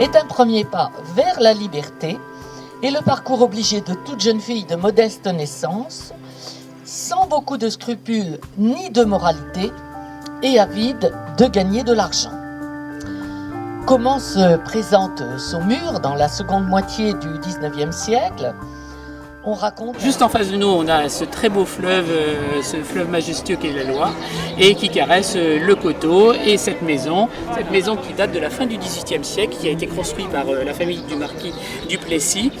est un premier pas vers la liberté et le parcours obligé de toute jeune fille de modeste naissance, sans beaucoup de scrupules ni de moralité et avide de gagner de l'argent. Comment se présente Saumur dans la seconde moitié du XIXe siècle ? On raconte... Juste en face de nous, on a ce très beau fleuve, ce fleuve majestueux qu'est la Loire, et qui caresse le coteau et cette maison qui date de la fin du XVIIIe siècle, qui a été construite par la famille du marquis du Plessis,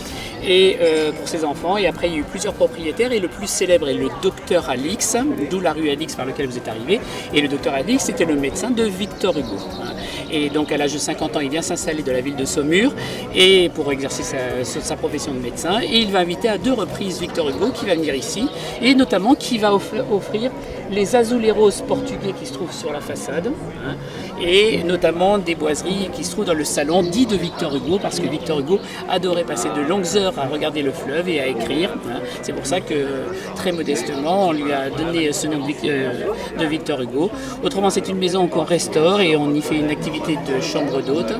et pour ses enfants. Et après, il y a eu plusieurs propriétaires, et le plus célèbre est le docteur Alix, d'où la rue Alix par laquelle vous êtes arrivé. Et le docteur Alix était le médecin de Victor Hugo. Et donc, à l'âge de 50 ans, il vient s'installer de la ville de Saumur et pour exercer sa profession de médecin. Et il va inviter à 2 reprises Victor Hugo qui va venir ici, et notamment qui va offrir les azuleros portugais qui se trouvent sur la façade, et notamment des boiseries qui se trouvent dans le salon dit de Victor Hugo, parce que Victor Hugo adorait passer de longues heures à regarder le fleuve et à écrire. C'est pour ça que, très modestement, on lui a donné ce nom de Victor Hugo. Autrement, c'est une maison qu'on restaure et on y fait une activité de chambre d'hôte.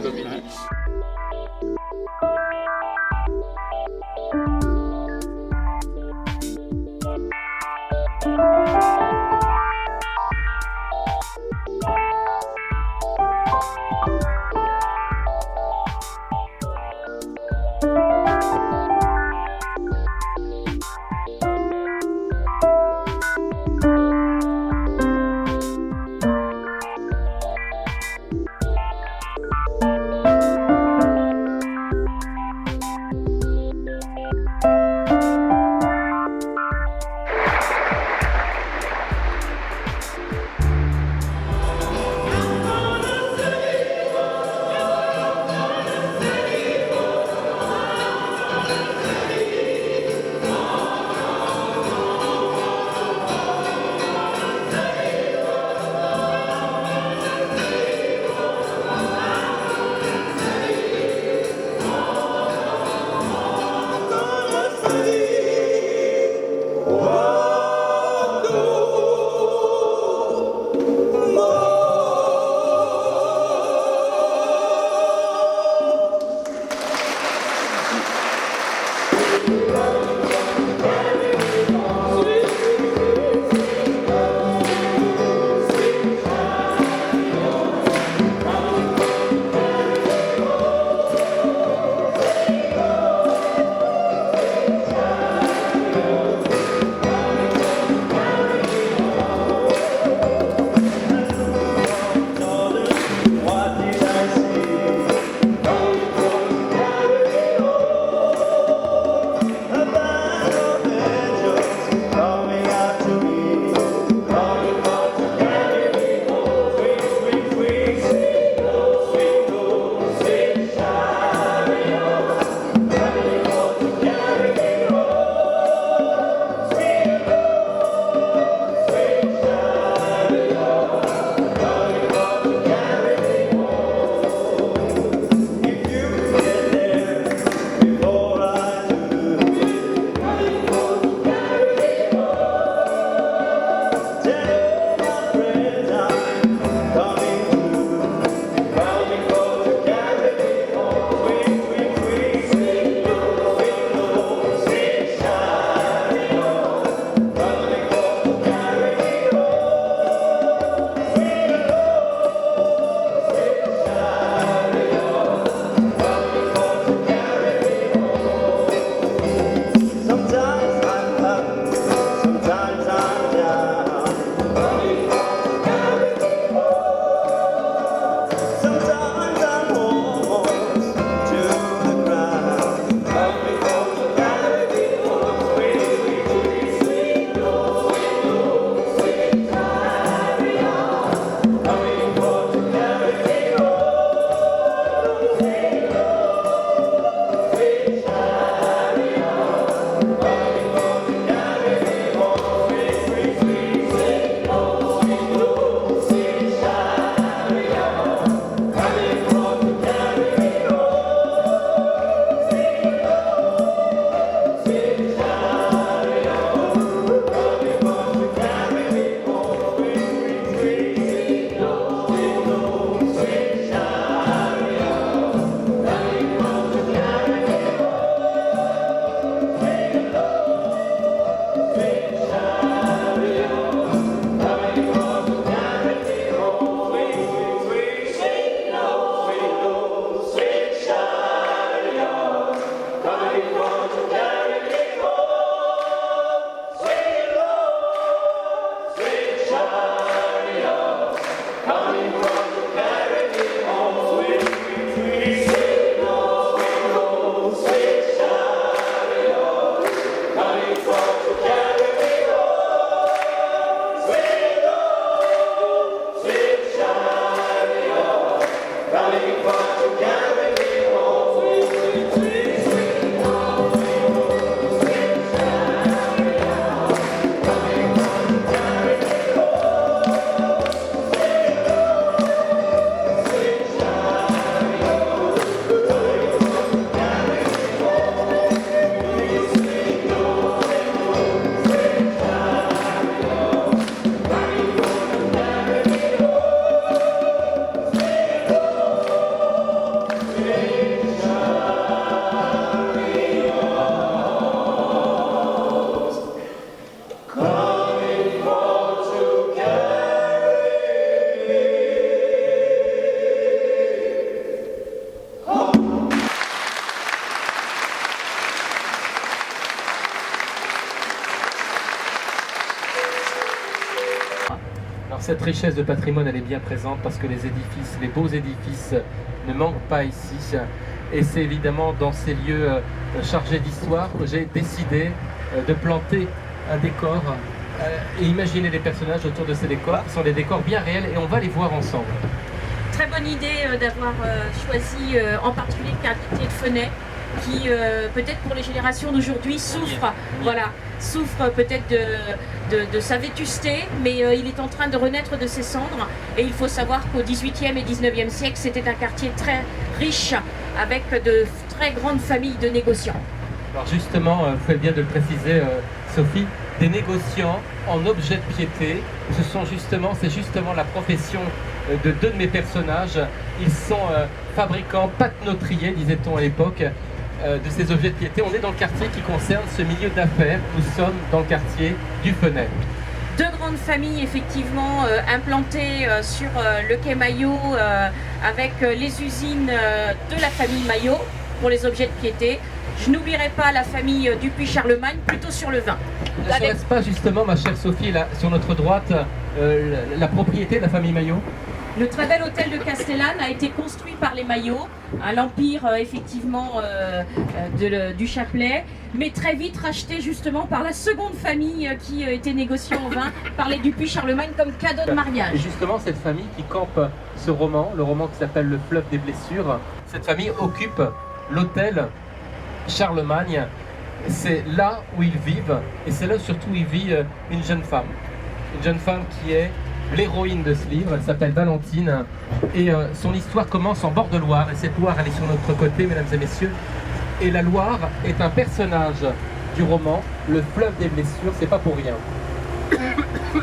cette richesse de patrimoine, elle est bien présente parce que les édifices, les beaux édifices ne manquent pas ici. Et c'est évidemment dans ces lieux chargés d'histoire que j'ai décidé de planter un décor et imaginer les personnages autour de ces décors, qui sont des décors bien réels, et on va les voir ensemble. Très bonne idée d'avoir choisi en particulier le quartier de Fenay, qui peut-être pour les générations d'aujourd'hui souffre, voilà, souffre peut-être de sa vétusté, mais il est en train de renaître de ses cendres. Et il faut savoir qu'au XVIIIe et XIXe siècle, c'était un quartier très riche, avec de très grandes familles de négociants. Alors justement, vous faites bien de le préciser, Sophie, des négociants en objets de piété, c'est justement la profession de deux de mes personnages. Ils sont fabricants, pâte-notriers, disait-on à l'époque, de ces objets de piété. On est dans le quartier qui concerne ce milieu d'affaires. Nous sommes dans le quartier du Fenay. Deux grandes familles effectivement implantées sur le quai Maillot avec les usines de la famille Maillot pour les objets de piété. Je n'oublierai pas la famille Dupuis-Charlemagne, plutôt sur le vin. Ne serait-ce pas justement, ma chère Sophie, là, sur notre droite, la propriété de la famille Maillot? Le très bel hôtel de Castellane a été construit par les Maillot, à l'empire effectivement du Chapelet, mais très vite racheté justement par la seconde famille qui était négociant au vin, par les Dupuis-Charlemagne comme cadeau de mariage. Et justement, cette famille qui campe ce roman, le roman qui s'appelle Le fleuve des blessures, cette famille occupe l'hôtel Charlemagne. C'est là où ils vivent, et c'est là surtout où il vit une jeune femme qui est l'héroïne de ce livre. Elle s'appelle Valentine, et son histoire commence en bord de Loire, et cette Loire, elle est sur notre côté, mesdames et messieurs, et la Loire est un personnage du roman. Le fleuve des blessures, c'est pas pour rien.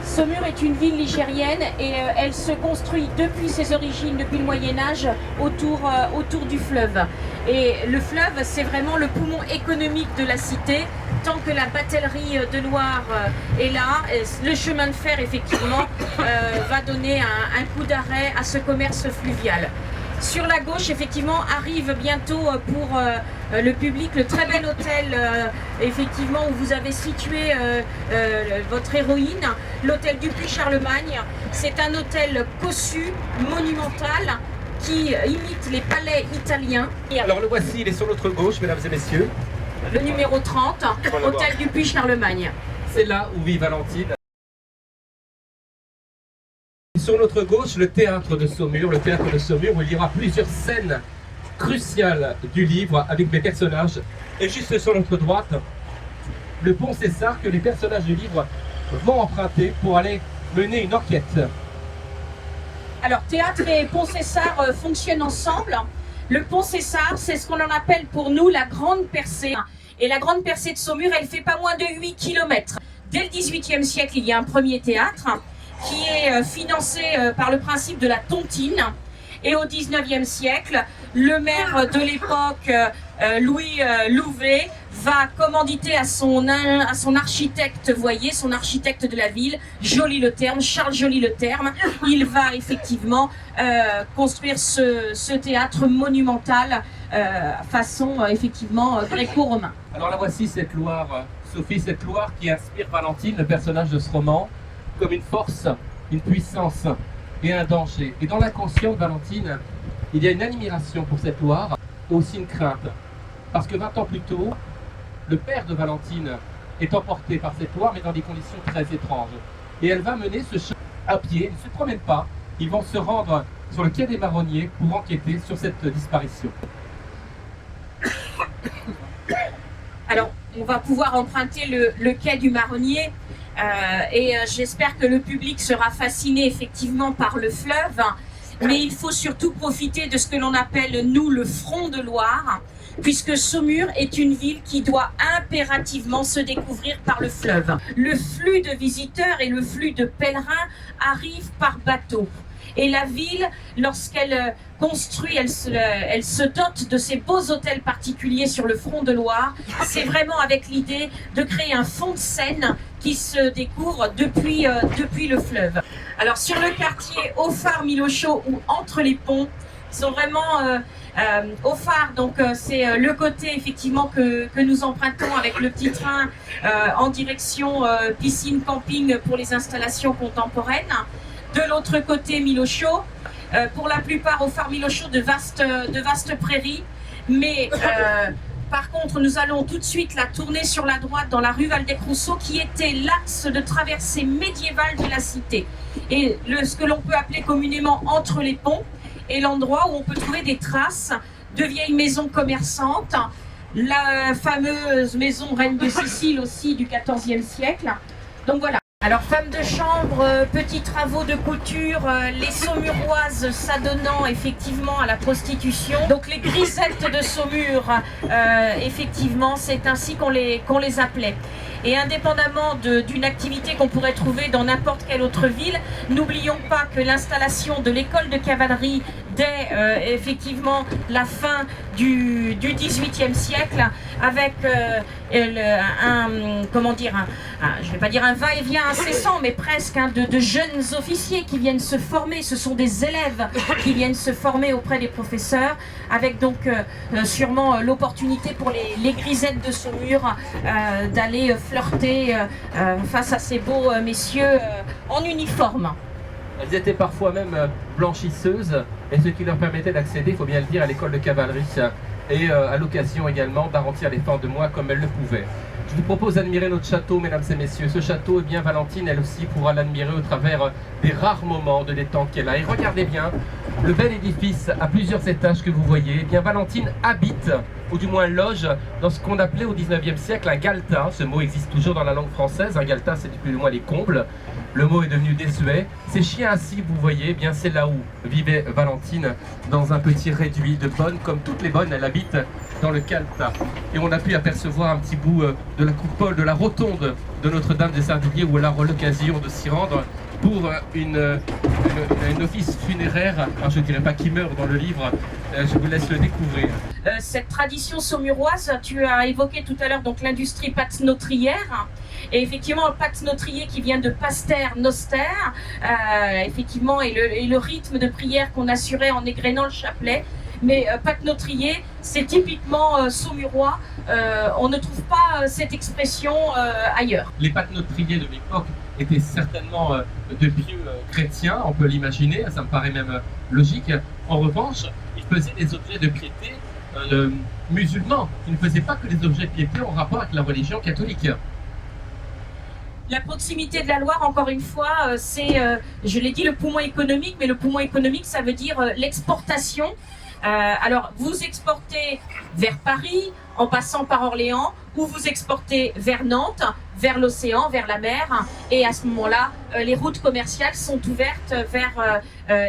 Saumur est une ville ligérienne et elle se construit depuis ses origines, depuis le Moyen-Âge, autour du fleuve. Et le fleuve, c'est vraiment le poumon économique de la cité. Tant que la batellerie de Loire est là, le chemin de fer, effectivement, va donner un coup d'arrêt à ce commerce fluvial. Sur la gauche, effectivement, arrive bientôt pour le public le très bel hôtel, effectivement, où vous avez situé votre héroïne, l'hôtel Dupuis-Charlemagne. C'est un hôtel cossu, monumental, qui imite les palais italiens. Alors le voici, il est sur notre gauche, mesdames et messieurs. Le numéro 30, hôtel Dupuis-Charlemagne. C'est là où vit Valentine. Sur notre gauche, le théâtre de Saumur où il y aura plusieurs scènes cruciales du livre avec mes personnages. Et juste sur notre droite, le pont César que les personnages du livre vont emprunter pour aller mener une enquête. Alors, théâtre et pont César fonctionnent ensemble. Le pont César, c'est ce qu'on en appelle pour nous la grande percée. Et la grande percée de Saumur, elle fait pas moins de 8 km. Dès le XVIIIe siècle, il y a un premier théâtre qui est financé par le principe de la tontine. Et au XIXe siècle, le maire de l'époque, Louis Louvet, va commanditer à son architecte, voyez, son architecte de la ville, Joly-le-Terme, Charles Joly-le-Terme. Il va effectivement construire ce théâtre monumental façon effectivement gréco-romain. Alors la voici, cette Loire, Sophie, cette Loire qui inspire Valentine, le personnage de ce roman, comme une force, une puissance et un danger. Et dans l'inconscient de Valentine, il y a une admiration pour cette Loire, et aussi une crainte. Parce que 20 ans plus tôt, le père de Valentine est emporté par cette Loire, mais dans des conditions très étranges. Et elle va mener ce chemin à pied, elle ne se promène pas. Ils vont se rendre sur le quai des Marronniers pour enquêter sur cette disparition. Alors, on va pouvoir emprunter le quai du Marronnier et j'espère que le public sera fasciné effectivement par le fleuve, mais il faut surtout profiter de ce que l'on appelle, nous, le front de Loire, puisque Saumur est une ville qui doit impérativement se découvrir par le fleuve. Le flux de visiteurs et le flux de pèlerins arrivent par bateau. Et la ville, lorsqu'elle construit, elle se dote de ces beaux hôtels particuliers sur le front de Loire. C'est vraiment avec l'idée de créer un fond de Seine qui se découvre depuis le fleuve. Alors sur le quartier au phare Milochaud ou entre les ponts, ils sont vraiment au phare, donc c'est le côté effectivement que nous empruntons avec le petit train en direction piscine camping pour les installations contemporaines. De l'autre côté, Milochaud. Pour la plupart, au phare Milochaud, de vastes prairies. Mais par contre, nous allons tout de suite la tourner sur la droite dans la rue Valdec-Rousseau, qui était l'axe de traversée médiévale de la cité. Et ce que l'on peut appeler communément entre les ponts, est l'endroit où on peut trouver des traces de vieilles maisons commerçantes, la fameuse maison Reine de Sicile aussi du XIVe siècle. Donc voilà. Alors, femme de chambre, petits travaux de couture, les Saumuroises s'adonnant effectivement à la prostitution. Donc les grisettes de Saumur, effectivement, c'est ainsi qu'on les appelait. Et indépendamment d'une activité qu'on pourrait trouver dans n'importe quelle autre ville, n'oublions pas que l'installation de l'école de cavalerie dès effectivement la fin du XVIIIe siècle, avec je ne vais pas dire un va-et-vient incessant, mais presque de jeunes officiers qui viennent se former. Ce sont des élèves qui viennent se former auprès des professeurs, avec donc sûrement l'opportunité pour les grisettes de Saumur d'aller flirter face à ces beaux messieurs en uniforme. Elles étaient parfois même blanchisseuses, et ce qui leur permettait d'accéder, il faut bien le dire, à l'école de cavalerie et à l'occasion également d'arrondir les fins de mois comme elles le pouvaient. Je vous propose d'admirer notre château, mesdames et messieurs. Ce château, eh bien, Valentine, elle aussi, pourra l'admirer au travers des rares moments de détente qu'elle a. Et regardez bien, le bel édifice à plusieurs étages que vous voyez, eh bien, Valentine habite, ou du moins loge, dans ce qu'on appelait au 19e siècle un galetas. Ce mot existe toujours dans la langue française. Un galetas, c'est plus ou moins les combles. Le mot est devenu désuet. Ces chiens assis, vous voyez, eh bien, c'est là où vivait Valentine, dans un petit réduit de bonne. Comme toutes les bonnes, elle habite dans le Calta. Et on a pu apercevoir un petit bout de la coupole, de la rotonde de Notre-Dame des Sardiniers, où elle aura l'occasion de s'y rendre pour un office funéraire. Alors je ne dirais pas qui meurt dans le livre, je vous laisse le découvrir. Cette tradition saumuroise, tu as évoqué tout à l'heure donc l'industrie pâte-notrière. Et effectivement, le pâte-notrier qui vient de Paster Noster, effectivement, et le rythme de prière qu'on assurait en égrénant le chapelet. Mais pâte-notrier, c'est typiquement saumurois. On ne trouve pas cette expression ailleurs. Les pâte-notriers de l'époque étaient certainement de pieux chrétiens, on peut l'imaginer, ça me paraît même logique. En revanche, ils faisaient des objets de piété musulmans. Ils ne faisaient pas que des objets de piété en rapport avec la religion catholique. La proximité de la Loire, encore une fois, c'est, je l'ai dit, le poumon économique, mais le poumon économique, ça veut dire l'exportation. Alors, vous exportez vers Paris, en passant par Orléans, ou vous exportez vers Nantes, vers l'océan, vers la mer, et à ce moment-là, les routes commerciales sont ouvertes vers,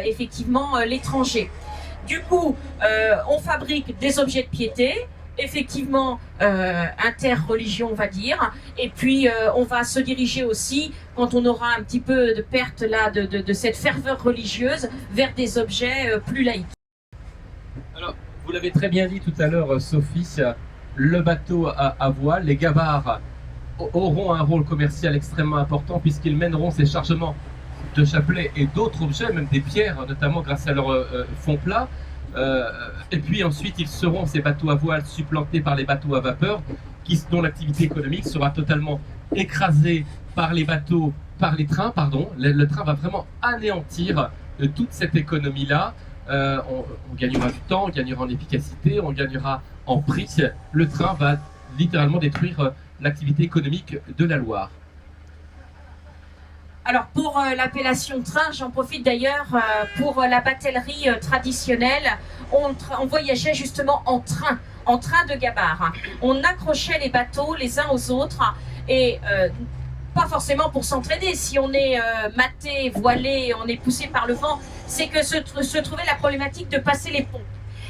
effectivement, l'étranger. Du coup, on fabrique des objets de piété, effectivement interreligion, on va dire, et puis on va se diriger aussi, quand on aura un petit peu de perte là de cette ferveur religieuse, vers des objets plus laïques. Alors, vous l'avez très bien dit tout à l'heure, Sophie, le bateau à voile, les gabarres auront un rôle commercial extrêmement important puisqu'ils mèneront ces chargements de chapelets et d'autres objets, même des pierres, notamment grâce à leur fond plat. Et puis ensuite, ils seront, ces bateaux à voile, supplantés par les bateaux à vapeur, dont l'activité économique sera totalement écrasée par les bateaux, par les trains, pardon. Le train va vraiment anéantir toute cette économie-là. On gagnera du temps, on gagnera en efficacité, on gagnera en prix. Le train va littéralement détruire l'activité économique de la Loire. Alors pour l'appellation train, j'en profite d'ailleurs, pour la batellerie traditionnelle, on voyageait justement en train de gabarre. On accrochait les bateaux les uns aux autres et pas forcément pour s'entraîner. Si on est maté, voilé, on est poussé par le vent, c'est que se trouvait la problématique de passer les ponts.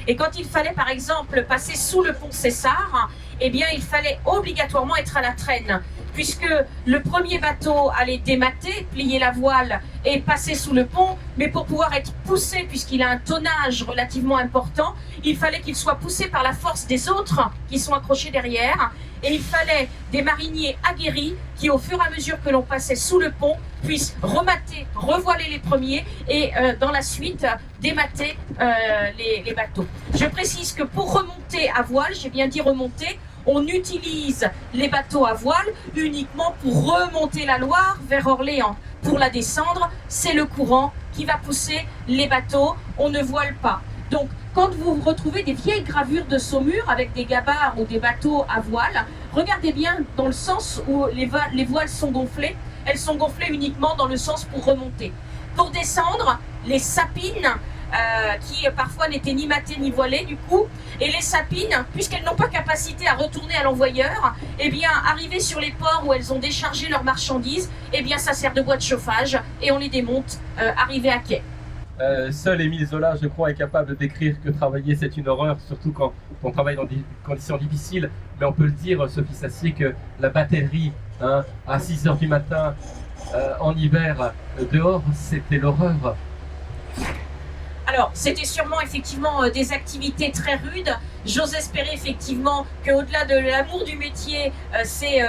Et quand il fallait par exemple passer sous le pont Cessart, eh bien il fallait obligatoirement être à la traîne, puisque le premier bateau allait démater, plier la voile et passer sous le pont, mais pour pouvoir être poussé, puisqu'il a un tonnage relativement important, il fallait qu'il soit poussé par la force des autres qui sont accrochés derrière, et il fallait des mariniers aguerris qui, au fur et à mesure que l'on passait sous le pont, puissent remater, revoiler les premiers et dans la suite démater les bateaux. Je précise que pour remonter à voile, j'ai bien dit remonter, on utilise les bateaux à voile uniquement pour remonter la Loire vers Orléans. Pour la descendre, c'est le courant qui va pousser les bateaux, on ne voile pas. Donc, quand vous retrouvez des vieilles gravures de Saumur avec des gabarres ou des bateaux à voile, regardez bien dans le sens où les voiles sont gonflées. Elles sont gonflées uniquement dans le sens pour remonter. Pour descendre, les sapines, qui parfois n'étaient ni matées ni voilées du coup, et les sapines, puisqu'elles n'ont pas capacité à retourner à l'envoyeur, eh bien, arriver sur les ports où elles ont déchargé leurs marchandises, eh bien, ça sert de bois de chauffage et on les démonte arrivés à quai. Seul Émile Zola, je crois, est capable de décrire que travailler c'est une horreur, surtout quand on travaille dans des conditions difficiles. Mais on peut le dire, Sophie Sassier, que la batterie à 6 h du matin en hiver dehors, c'était l'horreur. Alors, c'était sûrement effectivement des activités très rudes. J'ose espérer effectivement qu'au-delà de l'amour du métier, c'est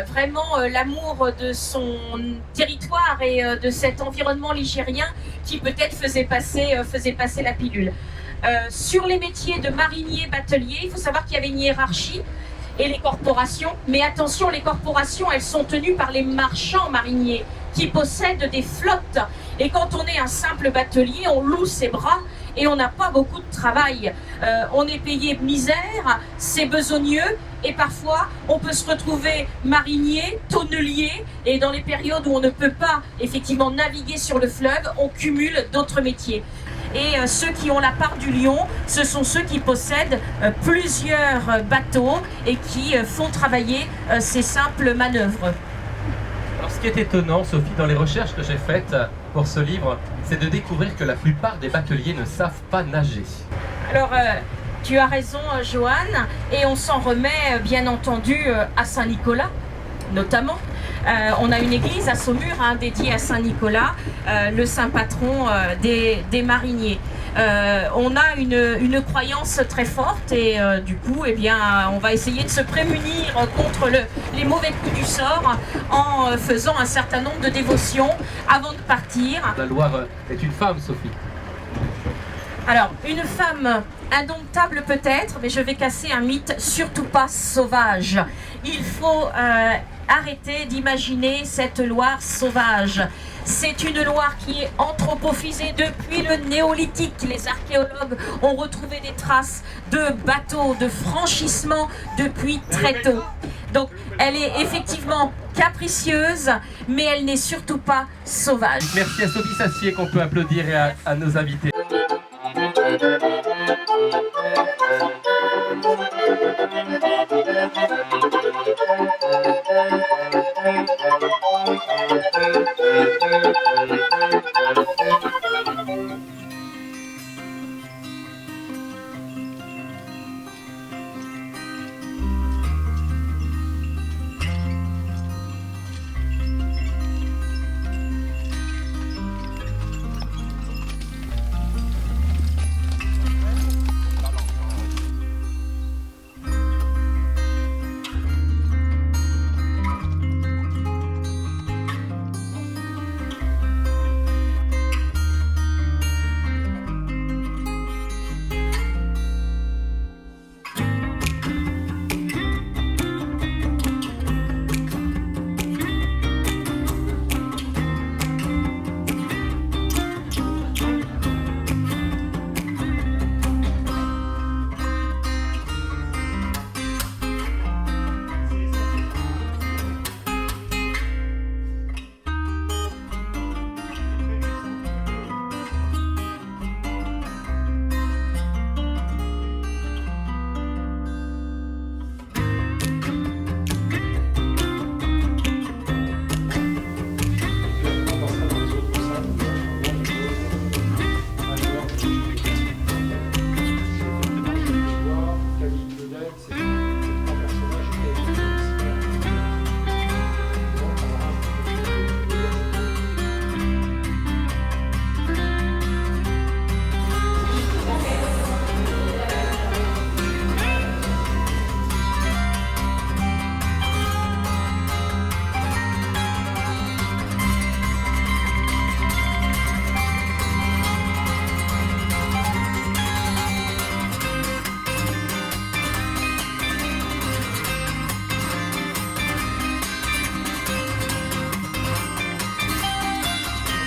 vraiment l'amour de son territoire et de cet environnement ligérien qui peut-être faisait passer la pilule. Sur les métiers de marinier batelier, il faut savoir qu'il y avait une hiérarchie et les corporations. Mais attention, les corporations, elles sont tenues par les marchands mariniers qui possèdent des flottes. Et quand on est un simple batelier, on loue ses bras et on n'a pas beaucoup de travail. On est payé misère, c'est besogneux et parfois on peut se retrouver marinier, tonnelier et dans les périodes où on ne peut pas effectivement naviguer sur le fleuve, on cumule d'autres métiers. Et ceux qui ont la part du lion, ce sont ceux qui possèdent plusieurs bateaux et qui font travailler ces simples manœuvres. Alors, ce qui est étonnant, Sophie, dans les recherches que j'ai faites pour ce livre, c'est de découvrir que la plupart des bateliers ne savent pas nager. Alors, tu as raison, Joanne, et on s'en remet bien entendu à Saint-Nicolas, notamment. On a une église à Saumur dédiée à Saint-Nicolas, le saint patron des mariniers. On a une croyance très forte et du coup, eh bien, on va essayer de se prémunir contre les mauvais coups du sort en faisant un certain nombre de dévotions avant de partir. La Loire est une femme, Sophie. Alors, une femme indomptable peut-être, mais je vais casser un mythe, surtout pas sauvage. Il faut arrêter d'imaginer cette Loire sauvage. C'est une Loire qui est anthropophisée depuis le néolithique. Les archéologues ont retrouvé des traces de bateaux, de franchissements depuis très tôt. Donc, elle est effectivement capricieuse, mais elle n'est surtout pas sauvage. Merci à Sophie Sassier qu'on peut applaudir et à nos invités.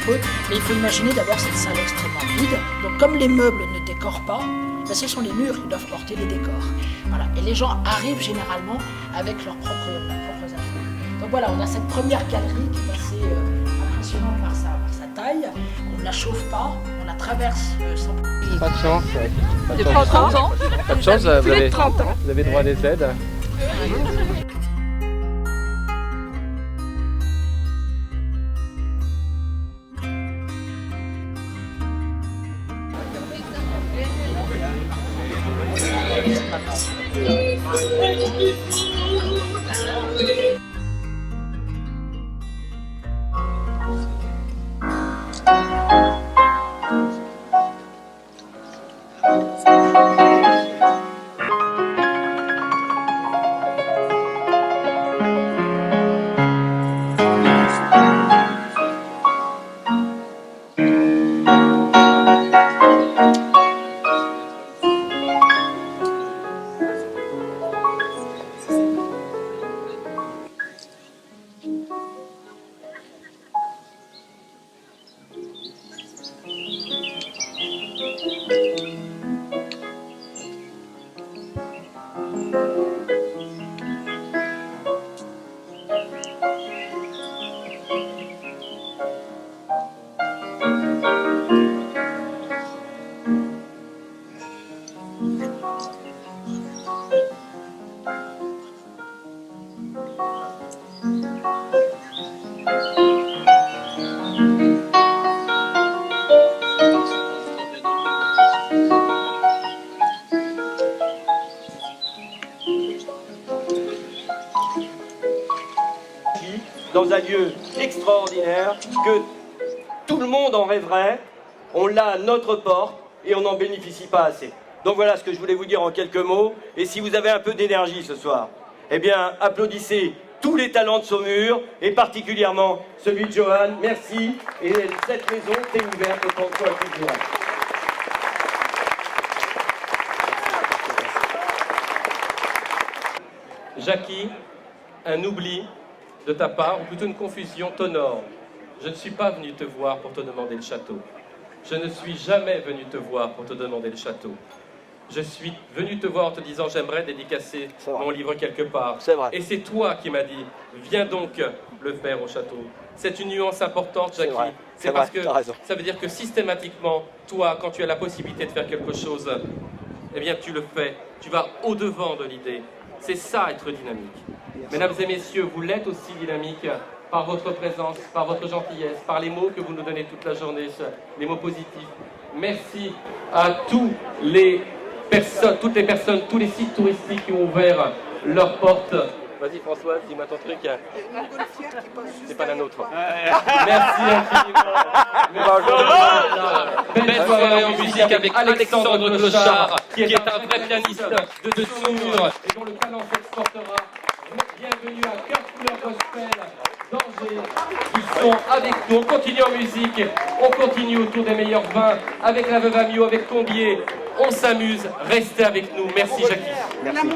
peu, mais il faut imaginer d'abord cette salle extrêmement vide. Donc comme les meubles ne décorent pas, ben, ce sont les murs qui doivent porter les décors. Voilà. Et les gens arrivent généralement avec leurs propres affaires. Donc voilà, on a cette première galerie qui est assez impressionnante par sa taille. On ne la chauffe pas, on la traverse sans... Pas de chance. De 30 ans. Pas de chance, vous avez 30 ans. droit à des aides. Dans un lieu extraordinaire que tout le monde en rêverait, on l'a à notre porte et on n'en bénéficie pas assez. Donc voilà ce que je voulais vous dire en quelques mots. Et si vous avez un peu d'énergie ce soir, eh bien applaudissez tous les talents de Saumur et particulièrement celui de Johan. Merci. Et cette maison est ouverte autant de fois que vous. Jackie, un oubli de ta part, ou plutôt une confusion, t'honore. Je ne suis pas venu te voir pour te demander le château. Je ne suis jamais venu te voir pour te demander le château. Je suis venu te voir en te disant j'aimerais dédicacer mon livre quelque part. Et c'est toi qui m'as dit viens donc le faire au château. C'est une nuance importante, Jackie. C'est parce que ça veut dire que systématiquement, toi, quand tu as la possibilité de faire quelque chose, eh bien tu le fais. Tu vas au-devant de l'idée. C'est ça être dynamique. Mesdames et messieurs, vous l'êtes aussi dynamique par votre présence, par votre gentillesse, par les mots que vous nous donnez toute la journée, les mots positifs. Merci à toutes les personnes, tous les sites touristiques qui ont ouvert leurs portes. Vas-y Françoise, dis-moi ton truc. C'est pas la nôtre. Merci infiniment. Belle soirée en musique avec Alexandre Clochard, qui est un vrai pianiste de Saumur et dont le talent s'exportera. Bienvenue à Cœur Couleur Gospel d'Angers, qui sont avec nous. On continue en musique, on continue autour des meilleurs vins, avec la Veuve Amiot, avec Combier. On s'amuse, restez avec nous. Merci Jackie. Merci.